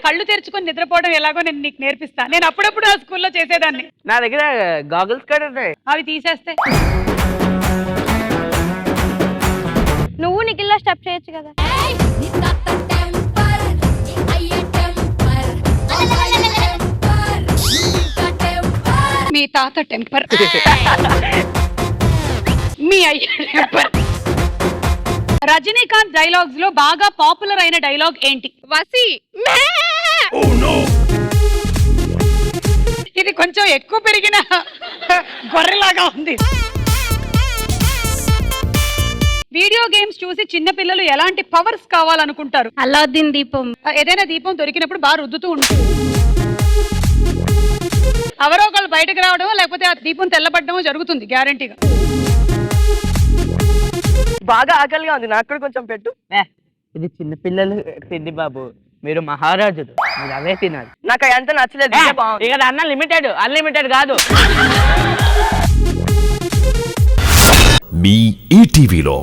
కళ్ళు తెరుచుకొని నిద్రపోవడం ఎలాగో నేను నీకు నేర్పిస్తా. నేను అప్పుడప్పుడు ఆ స్కూల్లో చేసేదాన్ని. నా దగ్గర గాగుల్స్ కూడా ఉన్నాయి. అవి తీసేస్తే నువ్వు నిఖిల్లా స్టెప్ చేయొచ్చు కదా. మీ తాత టెంపర్ మీ అయ్య టెంపర్. రజనీకాంత్ డైలాగ్స్ లో బాగా పాపులర్ అయిన డైలాగ్ ఏంటి? వసి ఇది కొంచెం ఎక్కువ పెరిగిన గొర్రెలాగా ఉంది. వీడియో గేమ్స్ చూసి చిన్న పిల్లలు ఎలాంటి పవర్స్ కావాలనుకుంటారు? అల్లాద్దీన్ దీపం. ఏదైనా దీపం దొరికినప్పుడు బాగా రుద్దుతూ ఉంటుంది. ఎవరో ఒకళ్ళు బయటకు రావడం లేకపోతే ఆ దీపం తెల్లబడడం జరుగుతుంది గ్యారంటీగా. బాగా ఆకలిగా ఉంది, నాకు కూడా కొంచెం పెట్టు. ఇది చిన్న పిల్లలు తిండి బాబు, మీరు మహారాజులు, మీరు అవే తినాలి. నాకు అంత నచ్చలేదు. ఇక అన్న లిమిటెడ్, అన్లిమిటెడ్ కాదు. మీ ఈటీవీలో